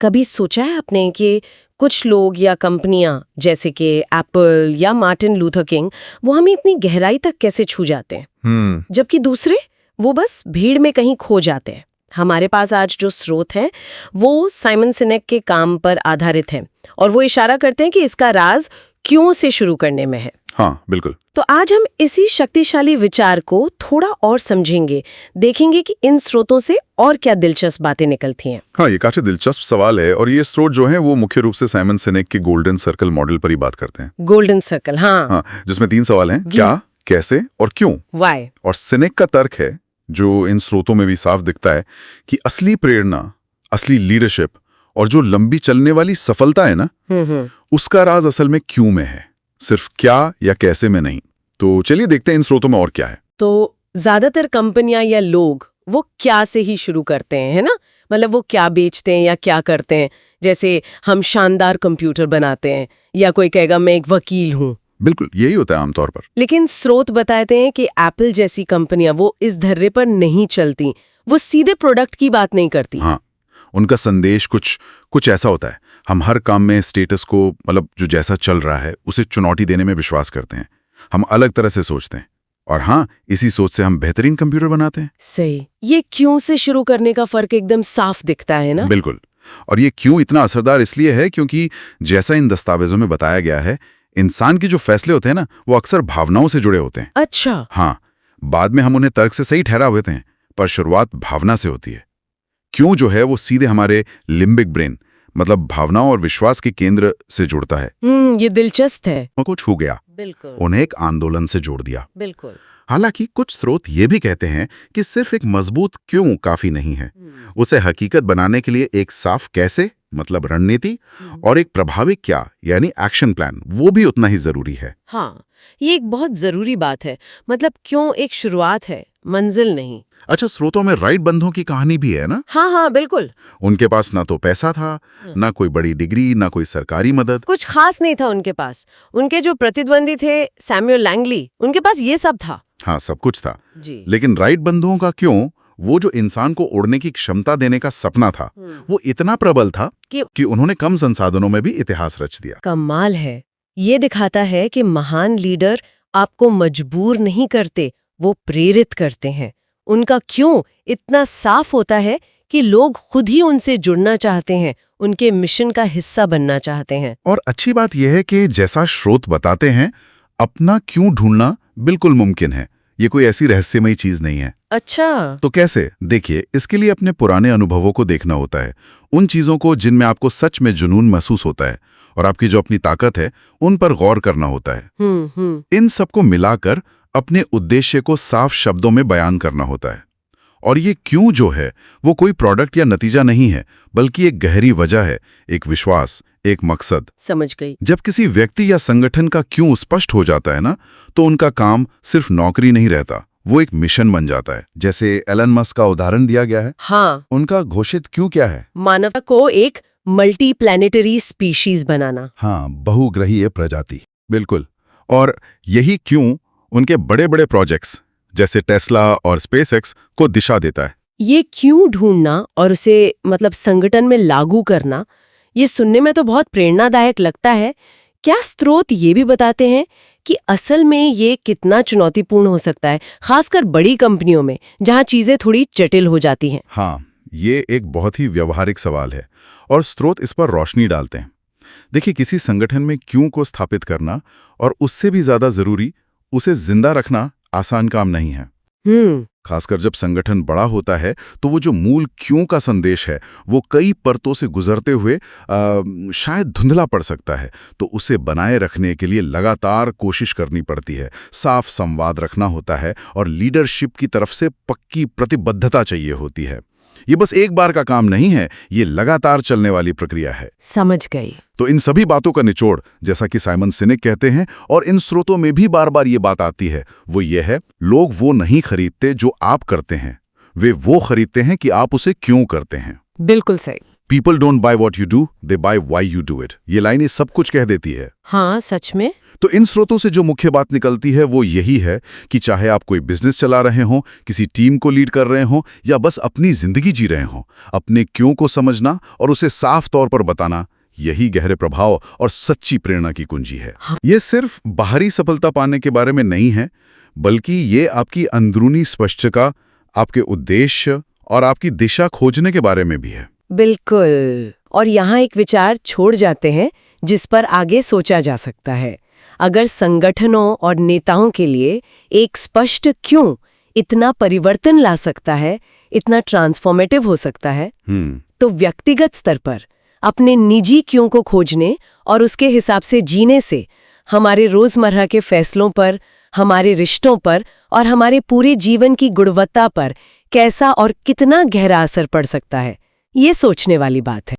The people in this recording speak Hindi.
कभी सोचा है आपने कि कुछ लोग या कंपनियां जैसे कि एप्पल या मार्टिन लूथर किंग वो हमें इतनी गहराई तक कैसे छू जाते हैं, जबकि दूसरे वो बस भीड़ में कहीं खो जाते हैं। हमारे पास आज जो स्रोत हैं वो साइमन सिनेक के काम पर आधारित हैं और वो इशारा करते हैं कि इसका राज क्यों से शुरू करने में है। हाँ, बिल्कुल। तो आज हम इसी शक्तिशाली विचार को थोड़ा और समझेंगे, देखेंगे कि इन स्रोतों से और क्या दिलचस्प बातें निकलती हैं। हाँ, ये काफी दिलचस्प सवाल है और ये स्रोत जो है वो मुख्य रूप से साइमन सिनेक के गोल्डन सर्कल मॉडल पर ही बात करते हैं। गोल्डन सर्कल, हाँ, जिसमें 3 सवाल हैं, क्या, कैसे और क्यों। वाई। और सिनेक का तर्क है, जो इन स्रोतों में भी साफ दिखता है, कि असली प्रेरणा, असली लीडरशिप और जो लंबी चलने वाली सफलता है ना, उसका राज असल में क्यों में है, सिर्फ क्या या कैसे में नहीं। तो चलिए देखते हैं इन स्रोतों में और क्या है। तो ज्यादातर कंपनियां या लोग वो क्या से ही शुरू करते हैं, है ना? मतलब वो क्या बेचते हैं या क्या करते हैं। जैसे हम शानदार कंप्यूटर बनाते हैं या कोई कहेगा मैं एक वकील हूँ। बिल्कुल यही होता है आमतौर पर। लेकिन स्रोत बताते हैं कि एप्पल जैसी कंपनियां वो इस धर्रे पर नहीं चलती, वो सीधे प्रोडक्ट की बात नहीं करती। हाँ, उनका संदेश कुछ ऐसा होता है, हम हर काम में स्टेटस को, मतलब जो जैसा चल रहा है उसे चुनौती देने में विश्वास करते हैं। हम अलग तरह से सोचते हैं और हाँ, इसी सोच से हम बेहतरीन कंप्यूटर बनाते हैं। सही। ये क्यों से शुरू करने का फर्क एकदम साफ दिखता है ना? बिल्कुल। और ये क्यों इतना असरदार इसलिए है क्योंकि जैसा इन दस्तावेजों में बताया गया है, इंसान के जो फैसले होते हैं ना, वो अक्सर भावनाओं से जुड़े होते हैं। अच्छा। हाँ, बाद में हम उन्हें तर्क से सही ठहरा होते हैं, पर शुरुआत भावना से होती है। क्यों जो है वो सीधे हमारे लिम्बिक ब्रेन, मतलब भावनाओं और विश्वास के केंद्र से जुड़ता है। ये दिलचस्प है। उनको छू गया, बिल्कुल, उन्हें एक आंदोलन से जोड़ दिया। बिल्कुल। हालांकि कुछ स्रोत ये भी कहते हैं कि सिर्फ एक मजबूत क्यों काफी नहीं है, उसे हकीकत बनाने के लिए एक साफ कैसे, मतलब रणनीति, और एक प्रभावी क्या, यानी एक्शन प्लान, वो भी उतना ही जरूरी है। हाँ, ये एक बहुत जरूरी बात है। मतलब क्यों एक शुरुआत है, मंजिल नहीं। अच्छा, स्रोतों में राइट बंधुओं की कहानी भी है ना? हाँ हाँ, बिल्कुल। उनके पास ना तो पैसा था, ना कोई बड़ी डिग्री, ना कोई सरकारी मदद, कुछ खास नहीं था उनके पास। उनके जो प्रतिद्वंदी थे सैमुअल लैंगली, उनके पास ये सब था। हाँ, सब कुछ था जी। लेकिन राइट बंधुओं का क्यों, वो जो इंसान को उड़ने की क्षमता देने का सपना था, वो इतना प्रबल था कि उन्होंने कम संसाधनों में भी इतिहास रच दिया। कमाल है। ये दिखाता है कि महान लीडर आपको मजबूर नहीं करते, वो प्रेरित करते हैं। उनका क्यों इतना साफ होता है कि लोग खुद ही उनसे जुड़ना चाहते हैं, उनके मिशन का हिस्सा बनना चाहते हैं। और अच्छी बात यह है कि जैसा स्रोत बताते हैं, अपना क्यों ढूंढना बिल्कुल मुमकिन है। ये कोई ऐसी रहस्यमयी चीज नहीं है। अच्छा, तो कैसे? देखिए, इसके लिए अपने पुराने अनुभवों को देखना होता है, उन चीजों को जिनमें आपको सच में जुनून महसूस होता है, और आपकी जो अपनी ताकत है उन पर गौर करना होता है। इन सबको मिलाकर अपने उद्देश्य को साफ शब्दों में बयान करना होता है। और ये क्यों जो है वो कोई प्रोडक्ट या नतीजा नहीं है, बल्कि एक गहरी वजह है, एक विश्वास, एक मकसद। समझ गई। जब किसी व्यक्ति या संगठन का क्यों स्पष्ट हो जाता है ना, तो उनका काम सिर्फ नौकरी नहीं रहता, वो एक मिशन बन जाता है। जैसे एलन मस्क का उदाहरण दिया गया है। हाँ, उनका घोषित क्यों क्या है? मानवता को एक मल्टी प्लैनेटरी स्पीशीज बनाना। हाँ, बहुग्रहीय प्रजाति। बिल्कुल। और यही क्यों उनके बड़े बड़े प्रोजेक्ट्स जैसे टेस्ला और स्पेसएक्स को दिशा देता है। ये क्यों ढूंढना और उसे मतलब संगठन में लागू करना, ये सुनने में तो बहुत प्रेरणादायक लगता है। क्या स्रोत ये भी बताते हैं कि असल में ये कितना चुनौतीपूर्ण हो सकता है, खासकर बड़ी कंपनियों में जहां चीजें थोड़ी जटिल हो जाती हैं? हाँ, ये एक बहुत ही व्यवहारिक सवाल है और स्रोत इस पर रोशनी डालते हैं। देखिए, किसी संगठन में क्यों को स्थापित करना और उससे भी ज्यादा जरूरी उसे जिंदा रखना आसान काम नहीं है। खासकर जब संगठन बड़ा होता है तो वो जो मूल क्यों का संदेश है वो कई परतों से गुजरते हुए शायद धुंधला पड़ सकता है। तो उसे बनाए रखने के लिए लगातार कोशिश करनी पड़ती है, साफ संवाद रखना होता है और लीडरशिप की तरफ से पक्की प्रतिबद्धता चाहिए होती है। ये बस एक बार का काम नहीं है, ये लगातार चलने वाली प्रक्रिया है। समझ गई। तो इन सभी बातों का निचोड़, जैसा कि साइमन सिनेक कहते हैं और इन स्रोतों में भी बार बार ये बात आती है, वो ये है, लोग वो नहीं खरीदते जो आप करते हैं, वे वो खरीदते हैं कि आप उसे क्यों करते हैं। बिल्कुल सही। People don't buy what you do, they buy why you do it। ये लाइन सब कुछ कह देती है। हाँ, सच में। तो इन स्रोतों से जो मुख्य बात निकलती है वो यही है कि चाहे आप कोई बिजनेस चला रहे हों, किसी टीम को लीड कर रहे हों या बस अपनी जिंदगी जी रहे हों, अपने क्यों को समझना और उसे साफ तौर पर बताना, यही गहरे प्रभाव और सच्ची प्रेरणा की कुंजी है। ये सिर्फ बाहरी सफलता पाने के बारे में नहीं है, बल्कि ये आपकी अंदरूनी स्पष्टता, आपके उद्देश्य और आपकी दिशा खोजने के बारे में भी है। बिल्कुल। और यहाँ एक विचार छोड़ जाते हैं जिस पर आगे सोचा जा सकता है। अगर संगठनों और नेताओं के लिए एक स्पष्ट क्यों इतना परिवर्तन ला सकता है, इतना ट्रांसफॉर्मेटिव हो सकता है, तो व्यक्तिगत स्तर पर अपने निजी क्यों को खोजने और उसके हिसाब से जीने से हमारे रोजमर्रा के फैसलों पर, हमारे रिश्तों पर और हमारे पूरे जीवन की गुणवत्ता पर कैसा और कितना गहरा असर पड़ सकता है, ये सोचने वाली बात है।